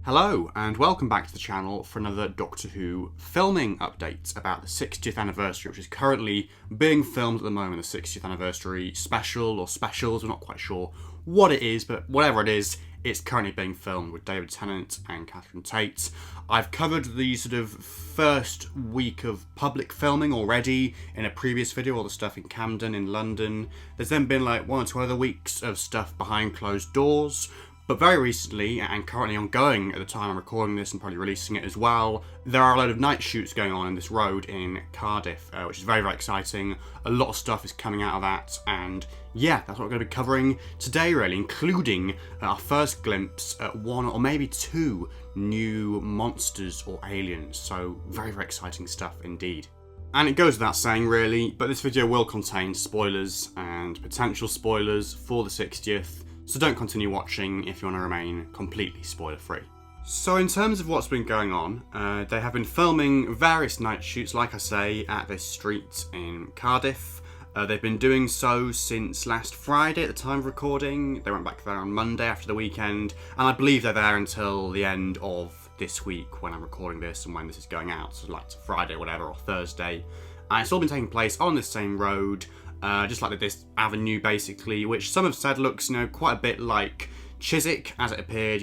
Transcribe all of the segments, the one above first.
Hello and welcome back to the channel for another Doctor Who filming update about the 60th anniversary, which is currently being filmed at the moment, the 60th anniversary special or specials. We're not quite sure what it is, but whatever it is, it's currently being filmed with David Tennant and Catherine Tate. I've covered the sort of first week of public filming already in a previous video, all the stuff in Camden in London. There's then been like 1 or 2 other weeks of stuff behind closed doors. But very recently, and currently ongoing at the time I'm recording this and probably releasing it as well, there are a load of night shoots going on in this road in Cardiff, which is very, very exciting. A lot of stuff is coming out of that, and yeah, that's what we're going to be covering today really, including our first glimpse at 1 or maybe 2 new monsters or aliens. So very, very exciting stuff indeed. And it goes without saying really, but this video will contain spoilers and potential spoilers for the 60th. So don't continue watching if you want to remain completely spoiler-free. So in terms of what's been going on, they have been filming various night shoots, like I say, at this street in Cardiff. They've been doing so since last Friday at the time of recording. They went back there on Monday after the weekend, and I believe they're there until the end of this week when I'm recording this and when this is going out, so like Friday or whatever, or Thursday. And it's all been taking place on this same road, just like this avenue basically, which some have said looks, quite a bit like Chiswick as it appeared,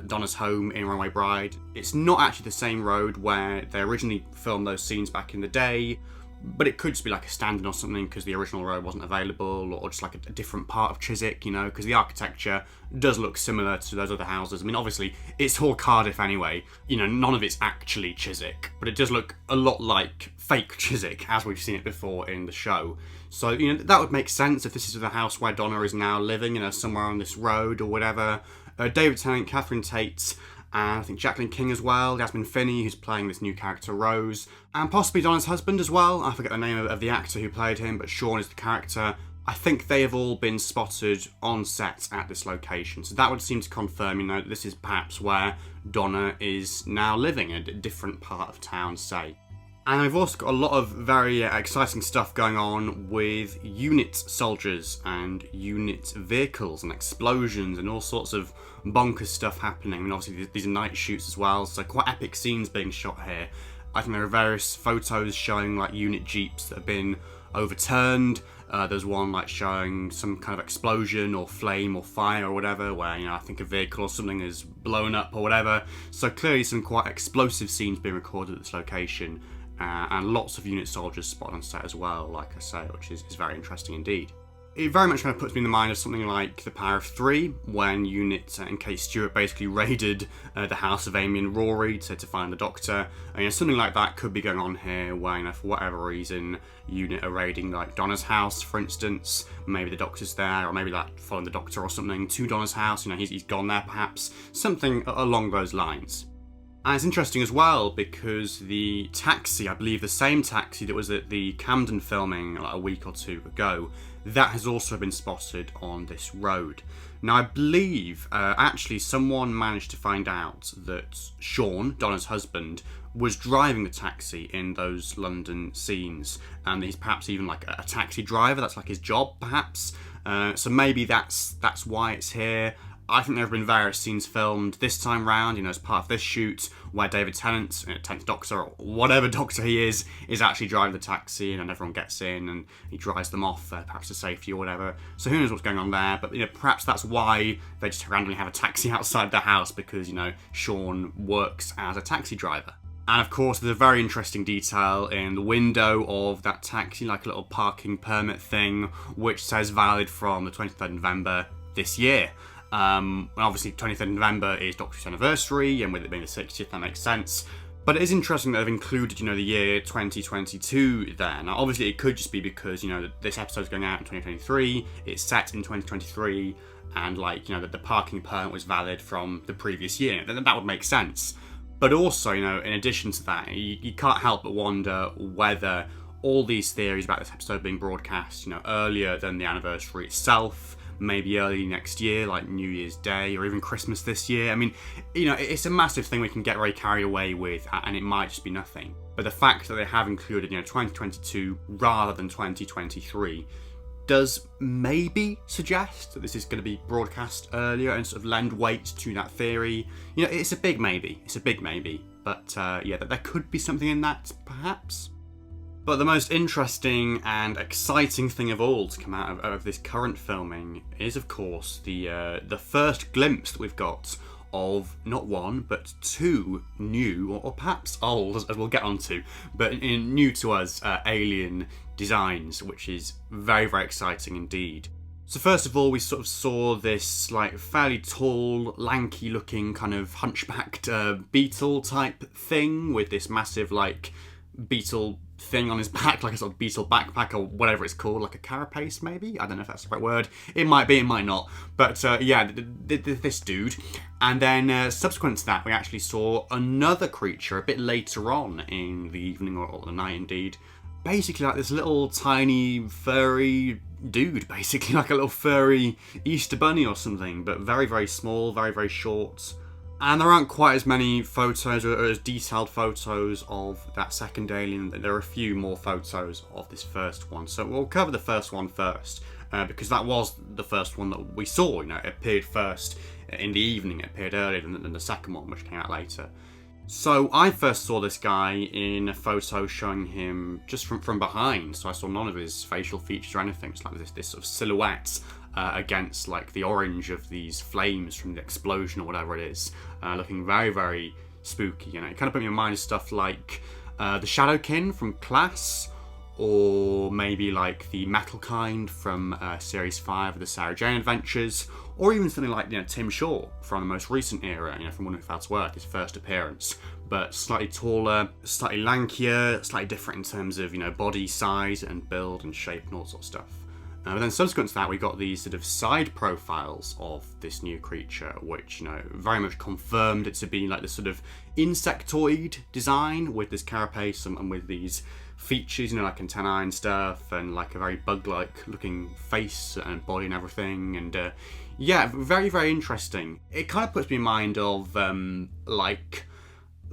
Donna's home in Runaway Bride. It's not actually the same road where they originally filmed those scenes back in the day, but it could just be like a stand-in or something because the original road wasn't available, or just like a different part of Chiswick, because the architecture does look similar to those other houses. I mean, obviously, it's all Cardiff anyway, none of it's actually Chiswick, but it does look a lot like fake Chiswick, as we've seen it before in the show. So, that would make sense if this is the house where Donna is now living, somewhere on this road or whatever. David Tennant, Catherine Tate, and I think Jacqueline King as well, Jasmine Finney, who's playing this new character Rose, and possibly Donna's husband as well. I forget the name of the actor who played him, but Sean is the character. I think they have all been spotted on set at this location, so that would seem to confirm, that this is perhaps where Donna is now living, in a different part of town, say. And we've also got a lot of very exciting stuff going on with unit soldiers and unit vehicles and explosions and all sorts of bonkers stuff happening. I mean, obviously these are night shoots as well, so quite epic scenes being shot here. I think there are various photos showing like unit jeeps that have been overturned. There's one like showing some kind of explosion or flame or fire or whatever, where I think a vehicle or something is blown up or whatever. So clearly some quite explosive scenes being recorded at this location. And lots of unit soldiers spotted on set as well, like I say, which is very interesting indeed. It very much kind of puts me in the mind of something like The Power of Three, when Unit and Kate Stewart basically raided the house of Amy and Rory to find the Doctor. Something like that could be going on here, where for whatever reason, Unit are raiding like Donna's house, for instance. Maybe the Doctor's there, or maybe like following the Doctor or something to Donna's house. He's gone there perhaps. Something along those lines. And it's interesting as well because the taxi, I believe the same taxi that was at the Camden filming like a week or 2 ago, that has also been spotted on this road. Now I believe actually someone managed to find out that Sean, Donna's husband, was driving the taxi in those London scenes, and he's perhaps even like a taxi driver. That's like his job perhaps. So maybe that's why it's here. I think there have been various scenes filmed this time round, as part of this shoot, where David Tennant, 10th Doctor, or whatever Doctor he is actually driving the taxi, and everyone gets in, and he drives them off, perhaps to safety or whatever. So who knows what's going on there, but perhaps that's why they just randomly have a taxi outside their house, because, Sean works as a taxi driver. And of course, there's a very interesting detail in the window of that taxi, like a little parking permit thing, which says valid from the 23rd of November this year. Obviously 23rd of November is Doctor Who's anniversary, and with it being the 60th, that makes sense. But it is interesting that they've included, the year 2022 there. Now, obviously it could just be because, this episode's going out in 2023, it's set in 2023, and that the parking permit was valid from the previous year. That would make sense. But also, in addition to that, you can't help but wonder whether all these theories about this episode being broadcast, earlier than the anniversary itself, maybe early next year, like New Year's Day, or even Christmas this year. I mean, it's a massive thing we can get very carried away with, and it might just be nothing. But the fact that they have included, 2022 rather than 2023 does maybe suggest that this is going to be broadcast earlier and sort of lend weight to that theory. You know, it's a big maybe. It's a big maybe. But yeah, there could be something in that, perhaps. But the most interesting and exciting thing of all to come out of this current filming is, of course, the first glimpse that we've got of not one, but two new, or perhaps old, as we'll get onto, but new to us, alien designs, which is very, very exciting indeed. So first of all, we sort of saw this like fairly tall, lanky looking kind of hunchbacked beetle type thing with this massive like beetle thing on his back, like a sort of beetle backpack or whatever it's called, like a carapace maybe? I don't know if that's the right word. It might be, it might not. But yeah, this dude. And then subsequent to that, we actually saw another creature a bit later on in the evening, or the night indeed. Basically like this little tiny furry dude, basically like a little furry Easter bunny or something, but very, very small, very, very short. And there aren't quite as many photos or as detailed photos of that second alien. There are a few more photos of this first one. So we'll cover the first one first, because that was the first one that we saw. You know, it appeared first in the evening. It appeared earlier than the second one, which came out later. So I first saw this guy in a photo showing him just from behind. So I saw none of his facial features or anything. It's like this sort of silhouette against like the orange of these flames from the explosion or whatever it is, looking very, very spooky. You know, it kind of put me in mind of stuff like the Shadowkin from Class, or maybe like the Metal Kind from Series 5 of the Sarah Jane Adventures, or even something like, you know, Tim Shaw from the most recent era, you know, from Wonder Who Fell to Earth, his first appearance, but slightly taller, slightly lankier, slightly different in terms of, you know, body size and build and shape and all sorts of stuff. But then subsequent to that, we got these sort of side profiles of this new creature, which, you know, very much confirmed it to be like this sort of insectoid design with this carapace and with these features, you know, like antennae and stuff, and like a very bug-like looking face and body and everything. And yeah, very, very interesting. It kind of puts me in mind of like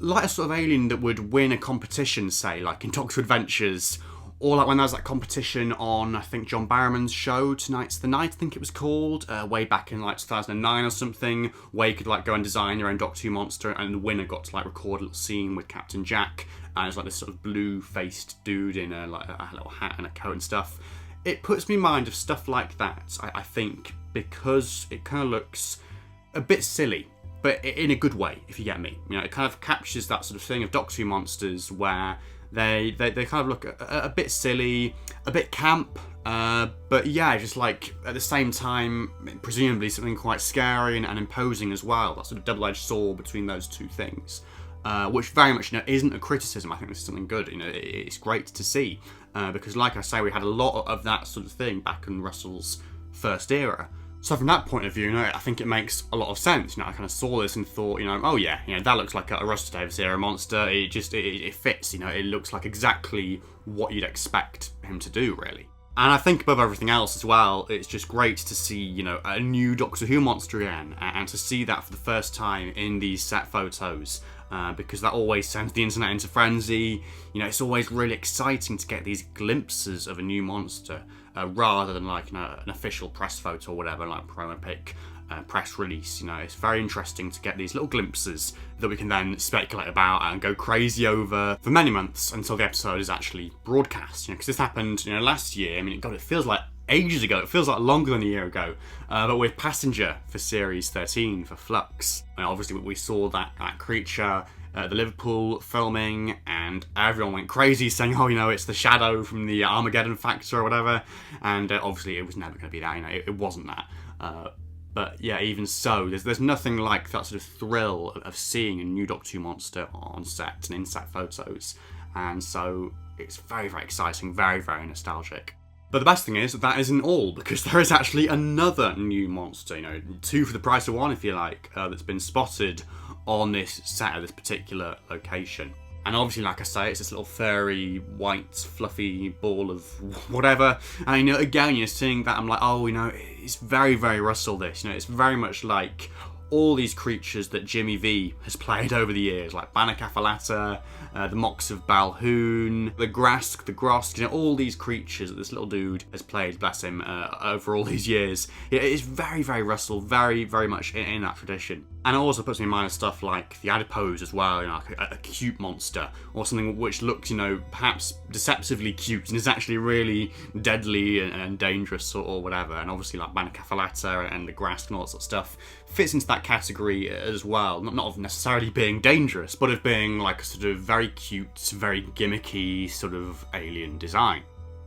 a sort of alien that would win a competition, say, like in Doctor Adventures. Or like when there was that competition on, I think, John Barrowman's show, Tonight's the Night, I think it was called, way back in like 2009 or something, where you could like go and design your own Doctor Who monster, and the winner got to like record a little scene with Captain Jack, and it's like this sort of blue-faced dude in a little hat and a coat and stuff. It puts me in mind of stuff like that, I think, because it kind of looks a bit silly, but in a good way, if you get me. You know, it kind of captures that sort of thing of Doctor Who monsters where They kind of look a bit silly, a bit camp, but yeah, just like at the same time, presumably something quite scary and imposing as well. That sort of double-edged sword between those two things, which very much, you know, isn't a criticism. I think this is something good. You know, it's great to see because, like I say, we had a lot of that sort of thing back in Russell's first era. So from that point of view, you know, I think it makes a lot of sense. You know, I kind of saw this and thought, you know, oh yeah, you know, that looks like a Russell Davies era monster. It fits. You know, it looks like exactly what you'd expect him to do, really. And I think above everything else as well, it's just great to see, you know, a new Doctor Who monster again, and to see that for the first time in these set photos. Because that always sends the internet into frenzy. You know, it's always really exciting to get these glimpses of a new monster, rather than like, you know, an official press photo or whatever, like promo pic, press release. You know, it's very interesting to get these little glimpses that we can then speculate about and go crazy over for many months until the episode is actually broadcast. You know, because this happened, you know, last year. I mean, God, it feels like ages ago. It feels like longer than a year ago. But with Passenger for Series 13 for Flux, and obviously we saw that creature at the Liverpool filming, and everyone went crazy saying, oh, you know, it's the Shadow from the Armageddon Factor or whatever. And obviously it was never going to be that. You know, it wasn't that. But yeah, even so, there's nothing like that sort of thrill of seeing a new Doctor Who monster on set and in set photos. And so it's very, very exciting, very, very nostalgic. But the best thing is that isn't all, because there is actually another new monster, you know, two for the price of one, if you like, that's been spotted on this set at this particular location. And obviously, like I say, it's this little furry, white, fluffy ball of whatever. And, you know, again, you're seeing that, I'm like, oh, you know, it's very, very Russell, this. You know, it's very much like all these creatures that Jimmy V has played over the years, like Banacafalata, the Mox of Balhoun, the Grask, the Grosk, you know, all these creatures that this little dude has played, bless him, over all these years. It is very, very Russell, very, very much in that tradition. And it also puts me in mind of stuff like the Adipose as well, you know, like a cute monster, or something which looks, you know, perhaps deceptively cute and is actually really deadly and dangerous or whatever. And obviously like Banacafalata and the Grask and all that sort of stuff fits into that category as well. Not of necessarily being dangerous, but of being like a sort of very cute, very gimmicky sort of alien design.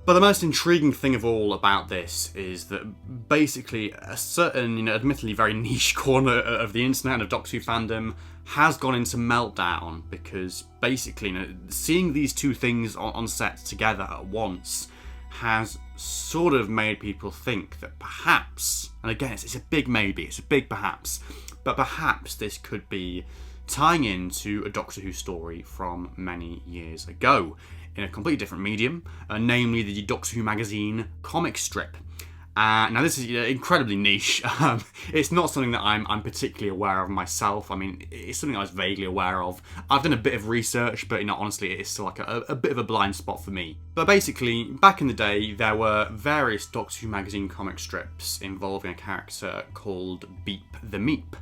But the most intriguing thing of all about this is that basically a certain, you know, admittedly very niche corner of the internet and of Doctor Who fandom has gone into meltdown because basically, you know, seeing these two things on set together at once has sort of made people think that perhaps, and again, it's a big maybe, it's a big perhaps, but perhaps this could be tying into a Doctor Who story from many years ago in a completely different medium, namely the Doctor Who magazine comic strip. Now this is incredibly niche. It's not something that I'm particularly aware of myself. I mean, it's something I was vaguely aware of. I've done a bit of research, but you know, honestly, it's still like a bit of a blind spot for me. But basically, back in the day, there were various Doctor Who magazine comic strips involving a character called Beep the Meep,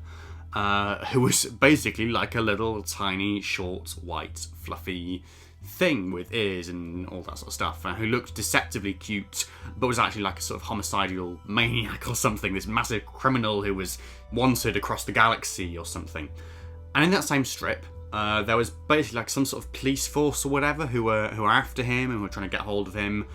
who was basically like a little tiny, short, white, fluffy thing with ears and all that sort of stuff, who looked deceptively cute, but was actually like a sort of homicidal maniac or something, this massive criminal who was wanted across the galaxy or something. And in that same strip, there was basically like some sort of police force or whatever who were after him and were trying to get hold of him,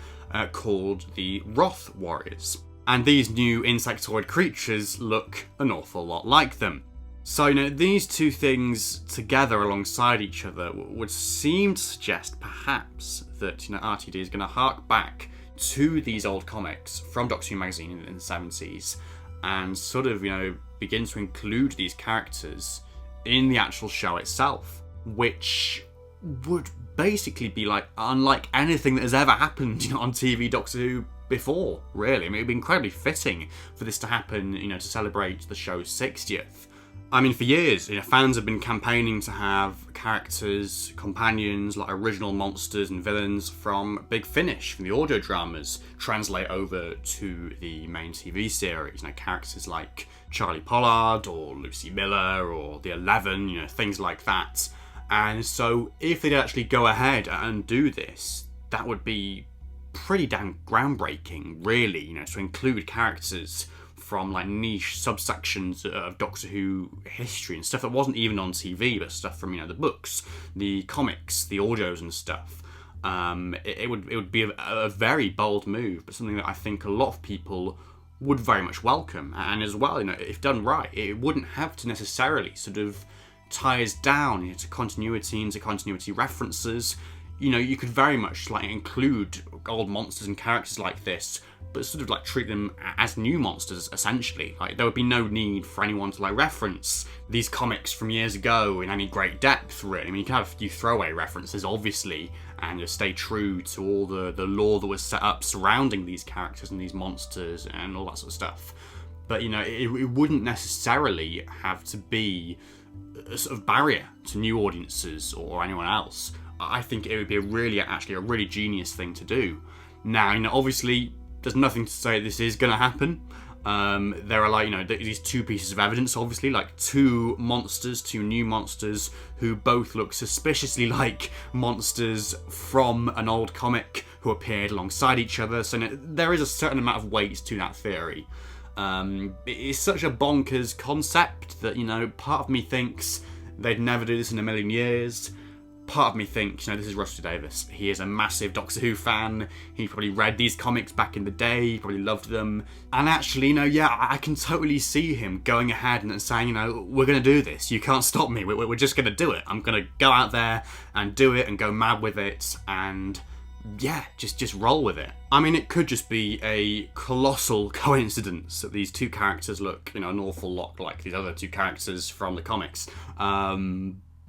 called the Wrath Warriors. And these new insectoid creatures look an awful lot like them. So, you know, these two things together alongside each other would seem to suggest perhaps that, you know, RTD is going to hark back to these old comics from Doctor Who magazine in the 70s and sort of, you know, begin to include these characters in the actual show itself, which would basically be like unlike anything that has ever happened, you know, on TV Doctor Who before, really. I mean, it'd be incredibly fitting for this to happen, you know, to celebrate the show's 60th. I mean, for years, you know, fans have been campaigning to have characters, companions, like original monsters and villains from Big Finish, from the audio dramas, translate over to the main TV series. You know, characters like Charlie Pollard or Lucy Miller or the 11, you know, things like that. And so if they'd actually go ahead and do this, that would be pretty damn groundbreaking, really, you know, to include characters from like niche subsections of Doctor Who history and stuff that wasn't even on TV, but stuff from, you know, the books, the comics, the audios and stuff. It would be a very bold move, but something that I think a lot of people would very much welcome. And as well, you know, if done right, it wouldn't have to necessarily sort of tie us down, you know, to continuity and to continuity references. You know, you could very much like include old monsters and characters like this, but sort of like treat them as new monsters, essentially. Like, there would be no need for anyone to like reference these comics from years ago in any great depth, really. I mean, you can have a few throwaway references, obviously, and just stay true to all the lore that was set up surrounding these characters and these monsters and all that sort of stuff. But, you know, it wouldn't necessarily have to be a sort of barrier to new audiences or anyone else. I think it would be actually a really genius thing to do. Now, you know, obviously, there's nothing to say this is going to happen. There are, like, you know, these two pieces of evidence, obviously, like two new monsters who both look suspiciously like monsters from an old comic who appeared alongside each other. So, you know, there is a certain amount of weight to that theory. It's such a bonkers concept that, you know, part of me thinks they'd never do this in a million years. Part of me thinks, you know, this is Russell Davies. He is a massive Doctor Who fan. He probably read these comics back in the day. He probably loved them. And actually, you know, yeah, I can totally see him going ahead and saying, you know, we're going to do this. You can't stop me. We're just going to do it. I'm going to go out there and do it and go mad with it and, yeah, just roll with it. I mean, it could just be a colossal coincidence that these two characters look, you know, an awful lot like these other two characters from the comics.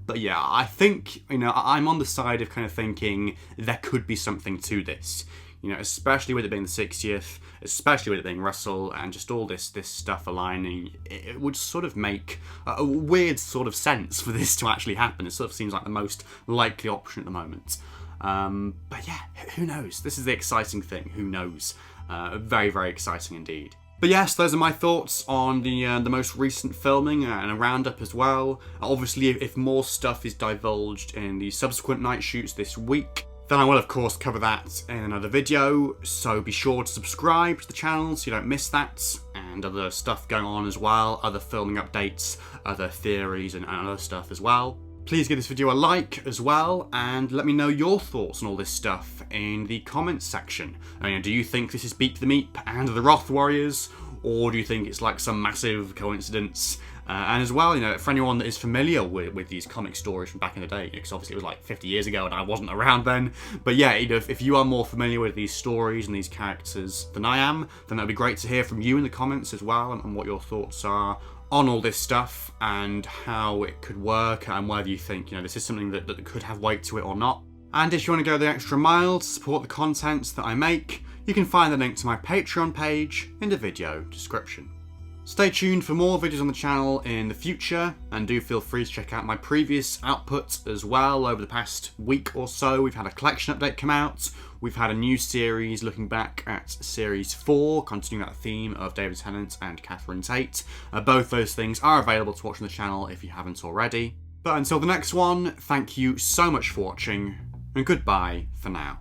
But yeah, I think, you know, I'm on the side of kind of thinking there could be something to this. You know, especially with it being the 60th, especially with it being Russell, and just all this stuff aligning, it would sort of make a weird sort of sense for this to actually happen. It sort of seems like the most likely option at the moment. But yeah, who knows? This is the exciting thing. Who knows? Very, very exciting indeed. But yes, those are my thoughts on the most recent filming and a roundup as well. Obviously, if more stuff is divulged in the subsequent night shoots this week, then I will of course cover that in another video, so be sure to subscribe to the channel so you don't miss that, and other stuff going on as well, other filming updates, other theories and other stuff as well. Please give this video a like as well, and let me know your thoughts on all this stuff in the comments section. I mean, do you think this is Beat the Meep and the Wrath Warriors, or do you think it's like some massive coincidence? And as well, you know, for anyone that is familiar with these comic stories from back in the day, because obviously it was like 50 years ago and I wasn't around then, but yeah, you know, if you are more familiar with these stories and these characters than I am, then that'd be great to hear from you in the comments as well, and what your thoughts are on all this stuff and how it could work, and whether you think, you know, this is something that could have weight to it or not. And if you want to go the extra mile to support the content that I make, you can find the link to my Patreon page in the video description. Stay tuned for more videos on the channel in the future, and do feel free to check out my previous output as well. Over the past week or so, we've had a collection update come out. We've had a new series looking back at Series 4, continuing that theme of David Tennant and Catherine Tate. Both those things are available to watch on the channel if you haven't already. But until the next one, thank you so much for watching, and goodbye for now.